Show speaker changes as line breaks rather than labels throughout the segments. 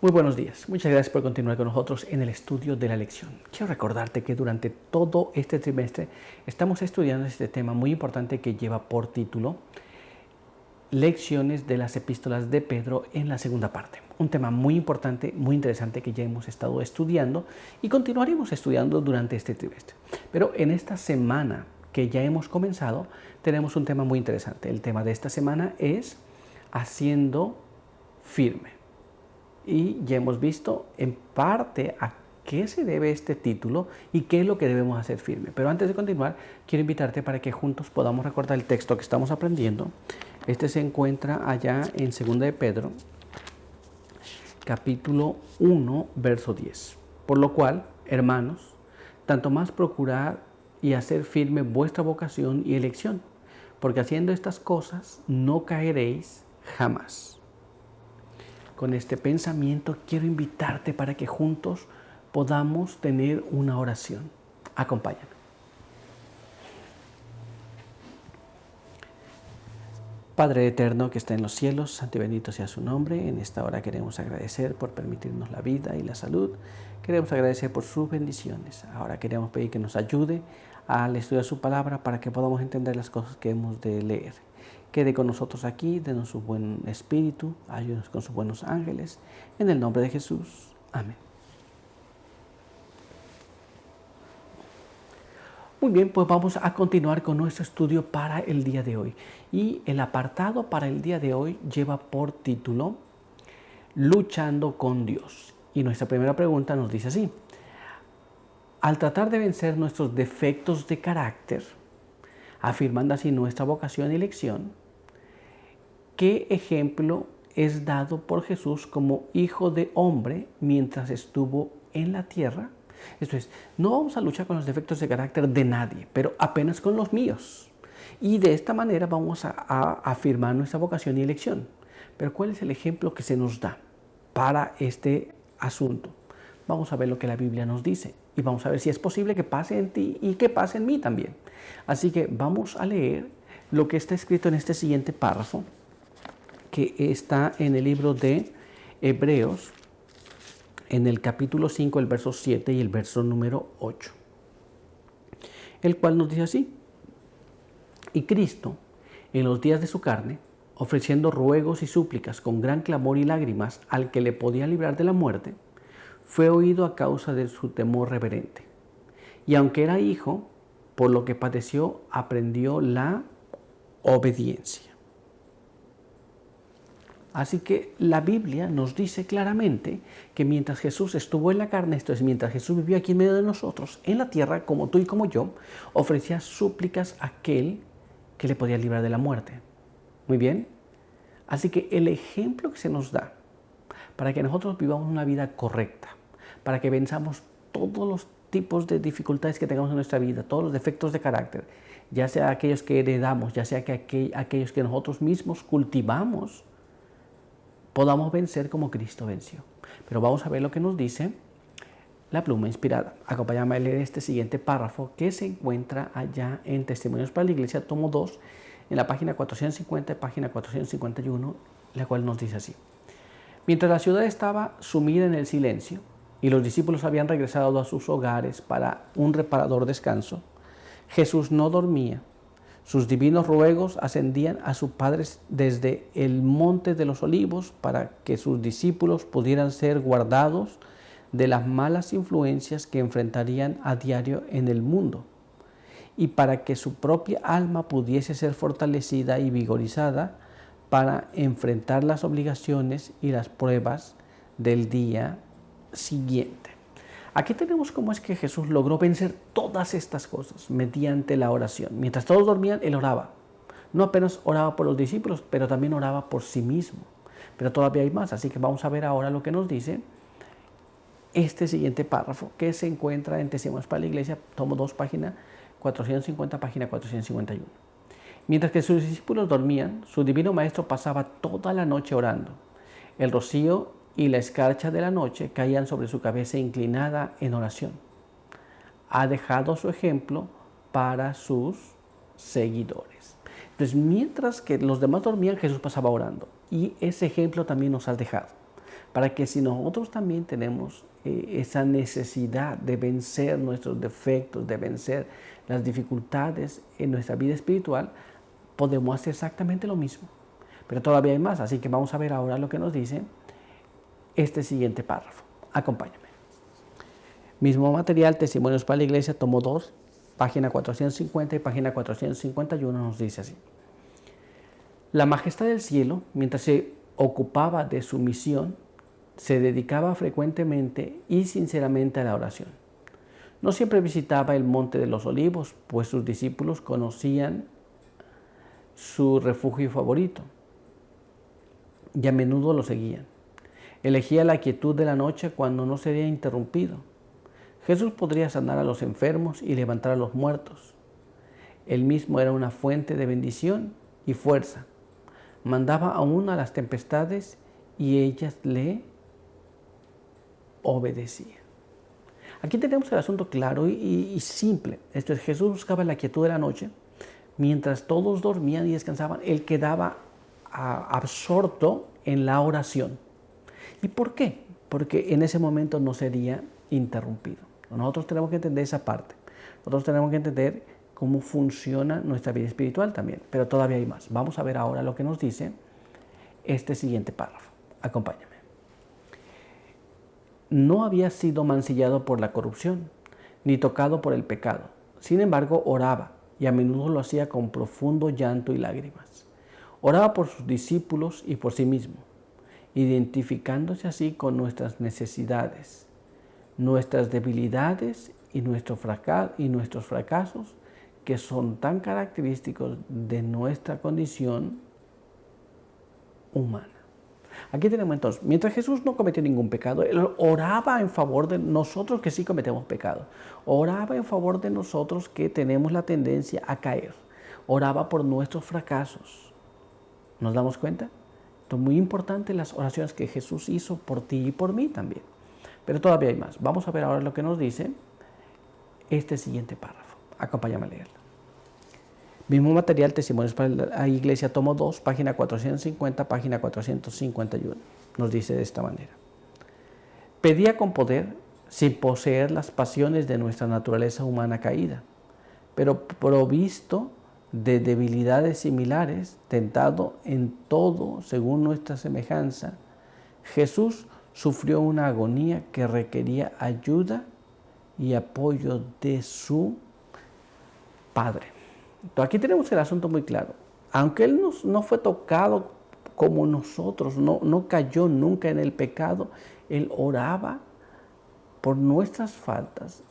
Muy buenos días. Muchas gracias por continuar con nosotros en el estudio de la lección. Quiero recordarte que durante todo este trimestre estamos estudiando este tema muy importante que lleva por título Lecciones de las epístolas de Pedro en la segunda parte. Un tema muy importante, muy interesante que ya hemos estado estudiando y continuaremos estudiando durante este trimestre. Pero en esta semana que ya hemos comenzado tenemos un tema muy interesante. El tema de esta semana es haciendo firme. Y ya hemos visto en parte a qué se debe este título y qué es lo que debemos hacer firme. Pero antes de continuar, quiero invitarte para que juntos podamos recordar el texto que estamos aprendiendo. Este se encuentra allá en 2 de Pedro, capítulo 1, verso 10. Por lo cual, hermanos, tanto más procurad y hacer firme vuestra vocación y elección, porque haciendo estas cosas no caeréis jamás. Con este pensamiento quiero invitarte para que juntos podamos tener una oración. Acompáñame. Padre eterno que está en los cielos, santo y bendito sea su nombre. En esta hora queremos agradecer por permitirnos la vida y la salud. Queremos agradecer por sus bendiciones. Ahora queremos pedir que nos ayude al estudiar su palabra para que podamos entender las cosas que hemos de leer. Quede con nosotros aquí, denos su buen espíritu, ayúdenos con sus buenos ángeles. En el nombre de Jesús. Amén. Muy bien, pues vamos a continuar con nuestro estudio para el día de hoy. Y el apartado para el día de hoy lleva por título Luchando con Dios. Y nuestra primera pregunta nos dice así: al tratar de vencer nuestros defectos de carácter, afirmando así nuestra vocación y elección, ¿qué ejemplo es dado por Jesús como hijo de hombre mientras estuvo en la tierra? Esto es, no vamos a luchar con los defectos de carácter de nadie, pero apenas con los míos. Y de esta manera vamos a afirmar nuestra vocación y elección. Pero ¿cuál es el ejemplo que se nos da para este asunto? Vamos a ver lo que la Biblia nos dice y vamos a ver si es posible que pase en ti y que pase en mí también. Así que vamos a leer lo que está escrito en este siguiente párrafo, que está en el libro de Hebreos, en el capítulo 5, el verso 7 y el verso número 8, el cual nos dice así: y Cristo, en los días de su carne, ofreciendo ruegos y súplicas con gran clamor y lágrimas al que le podía librar de la muerte, fue oído a causa de su temor reverente. Y aunque era hijo, por lo que padeció, aprendió la obediencia. Así que la Biblia nos dice claramente que mientras Jesús estuvo en la carne, esto es, mientras Jesús vivió aquí en medio de nosotros, en la tierra, como tú y como yo, ofrecía súplicas a aquel que le podía librar de la muerte. Muy bien. Así que el ejemplo que se nos da para que nosotros vivamos una vida correcta, para que venzamos todos los tipos de dificultades que tengamos en nuestra vida, todos los defectos de carácter, ya sea aquellos que heredamos, ya sea que aquellos que nosotros mismos cultivamos, podamos vencer como Cristo venció. Pero vamos a ver lo que nos dice la pluma inspirada. Acompáñame a leer este siguiente párrafo que se encuentra allá en Testimonios para la Iglesia, tomo 2, en la página 450 y página 451, la cual nos dice así: mientras la ciudad estaba sumida en el silencio y los discípulos habían regresado a sus hogares para un reparador descanso, Jesús no dormía. Sus divinos ruegos ascendían a su Padre desde el monte de los olivos para que sus discípulos pudieran ser guardados de las malas influencias que enfrentarían a diario en el mundo y para que su propia alma pudiese ser fortalecida y vigorizada para enfrentar las obligaciones y las pruebas del día siguiente. Aquí tenemos cómo es que Jesús logró vencer todas estas cosas mediante la oración. Mientras todos dormían, Él oraba. No apenas oraba por los discípulos, pero también oraba por sí mismo. Pero todavía hay más, así que vamos a ver ahora lo que nos dice este siguiente párrafo, que se encuentra en Testimonios para la Iglesia, tomo 2, página 450, página 451. Mientras que sus discípulos dormían, su divino maestro pasaba toda la noche orando. El rocío y la escarcha de la noche caían sobre su cabeza inclinada en oración. Ha dejado su ejemplo para sus seguidores. Entonces, mientras que los demás dormían, Jesús pasaba orando. Y ese ejemplo también nos has dejado. para que si nosotros también tenemos esa necesidad de vencer nuestros defectos, de vencer las dificultades en nuestra vida espiritual, podemos hacer exactamente lo mismo. Pero todavía hay más, así que vamos a ver ahora lo que nos dice este siguiente párrafo. Acompáñame. Mismo material, Testimonios para la Iglesia, tomo 2, página 450 y página 451 nos dice así. La majestad del cielo, mientras se ocupaba de su misión, se dedicaba frecuentemente y sinceramente a la oración. No siempre visitaba el Monte de los Olivos, pues sus discípulos conocían su refugio favorito y a menudo lo seguían. Elegía la quietud de la noche cuando no sería interrumpido. Jesús podría sanar a los enfermos y levantar a los muertos. Él mismo era una fuente de bendición y fuerza. Mandaba aún a las tempestades y ellas le obedecían. Aquí tenemos el asunto claro y simple. Esto es, Jesús buscaba la quietud de la noche. Mientras todos dormían y descansaban, Él quedaba absorto en la oración. ¿Y por qué? Porque en ese momento no sería interrumpido. Nosotros tenemos que entender esa parte. Nosotros tenemos que entender cómo funciona nuestra vida espiritual también. Pero todavía hay más. Vamos a ver ahora lo que nos dice este siguiente párrafo. Acompáñame. No había sido mancillado por la corrupción, ni tocado por el pecado. Sin embargo, oraba, y a menudo lo hacía con profundo llanto y lágrimas. Oraba por sus discípulos y por sí mismo, identificándose así con nuestras necesidades, nuestras debilidades y nuestros fracasos, que son tan característicos de nuestra condición humana. Aquí tenemos entonces, mientras Jesús no cometió ningún pecado, Él oraba en favor de nosotros que sí cometemos pecado. Oraba en favor de nosotros que tenemos la tendencia a caer. Oraba por nuestros fracasos. ¿Nos damos cuenta? Esto es muy importante, las oraciones que Jesús hizo por ti y por mí también. Pero todavía hay más. Vamos a ver ahora lo que nos dice este siguiente párrafo. Acompáñame a leerlo. Mismo material, Testimonios para la Iglesia, tomo 2, página 450, página 451. Nos dice de esta manera. Pedía con poder, sin poseer las pasiones de nuestra naturaleza humana caída, pero provisto de debilidades similares, tentado en todo según nuestra semejanza, Jesús sufrió una agonía que requería ayuda y apoyo de su Padre. Entonces, aquí tenemos el asunto muy claro. Aunque Él no fue tocado como nosotros, no cayó nunca en el pecado, Él oraba por nuestras faltas.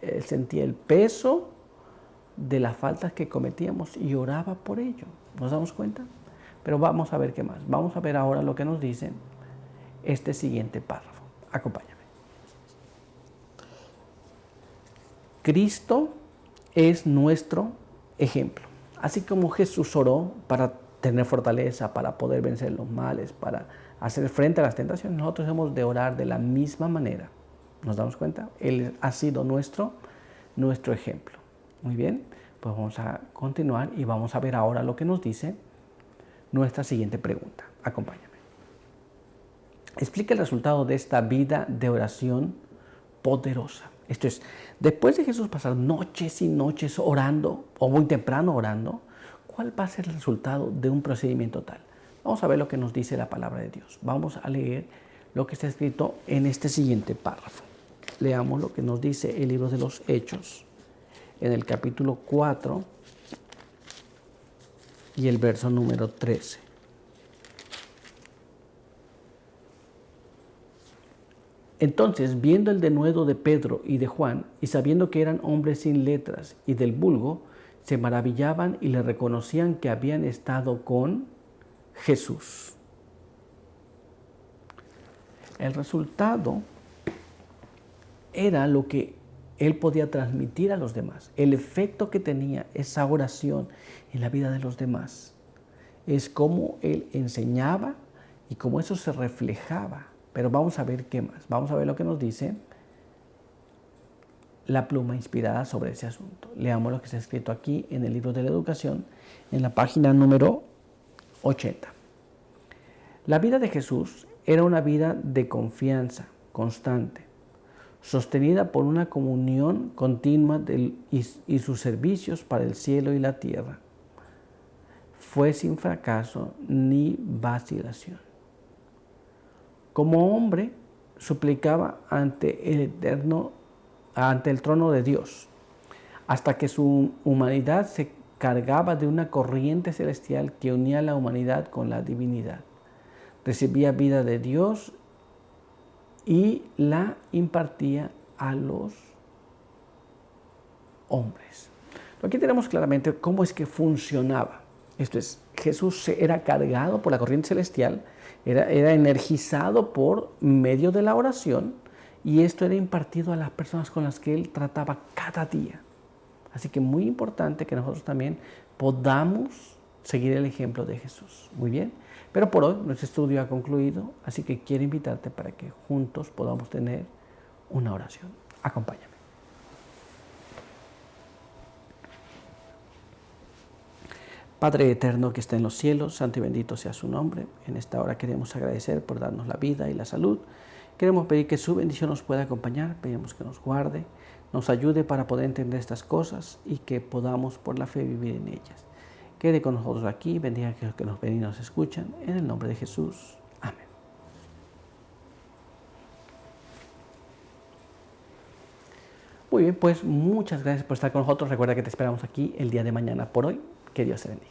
Él sentía el peso de las faltas que cometíamos y oraba por ello. ¿Nos damos cuenta? Pero vamos a ver qué más. Vamos a ver ahora lo que nos dice este siguiente párrafo. Acompáñame. Cristo es nuestro ejemplo. Así como Jesús oró para tener fortaleza, para poder vencer los males, para hacer frente a las tentaciones, nosotros hemos de orar de la misma manera. ¿Nos damos cuenta? Él ha sido nuestro ejemplo. Muy bien, pues vamos a continuar y vamos a ver ahora lo que nos dice nuestra siguiente pregunta. Acompáñame. Explica el resultado de esta vida de oración poderosa. Esto es, después de Jesús pasar noches y noches orando, o muy temprano orando, ¿cuál va a ser el resultado de un procedimiento tal? Vamos a ver lo que nos dice la palabra de Dios. Vamos a leer lo que está escrito en este siguiente párrafo. Leamos lo que nos dice el libro de los Hechos, en el capítulo 4 y el verso número 13. Entonces, viendo el denuedo de Pedro y de Juan, y sabiendo que eran hombres sin letras y del vulgo, se maravillaban y le reconocían que habían estado con Jesús. El resultado era lo que él podía transmitir a los demás. El efecto que tenía esa oración en la vida de los demás es cómo él enseñaba y cómo eso se reflejaba. Pero vamos a ver qué más. Vamos a ver lo que nos dice la pluma inspirada sobre ese asunto. Leamos lo que está escrito aquí en el libro de la educación, en la página número 80. La vida de Jesús era una vida de confianza constante, sostenida por una comunión continua y sus servicios para el cielo y la tierra. Fue sin fracaso ni vacilación. Como hombre, suplicaba ante el trono de Dios, hasta que su humanidad se cargaba de una corriente celestial que unía la humanidad con la divinidad. Recibía vida de Dios y la impartía a los hombres. Aquí tenemos claramente cómo es que funcionaba. Esto es, Jesús era cargado por la corriente celestial, era energizado por medio de la oración, y esto era impartido a las personas con las que él trataba cada día. Así que muy importante que nosotros también podamos seguir el ejemplo de Jesús. Muy bien, pero por hoy nuestro estudio ha concluido, así que quiero invitarte para que juntos podamos tener una oración. Acompáñame. Padre eterno que está en los cielos, santo y bendito sea su nombre. En esta hora queremos agradecer por darnos la vida y la salud. Queremos pedir que su bendición nos pueda acompañar, pedimos que nos guarde, nos ayude para poder entender estas cosas y que podamos por la fe vivir en ellas. Quede con nosotros aquí, bendiga a los que nos ven y nos escuchan, en el nombre de Jesús. Amén. Muy bien, pues muchas gracias por estar con nosotros. Recuerda que te esperamos aquí el día de mañana. Por hoy, que Dios te bendiga.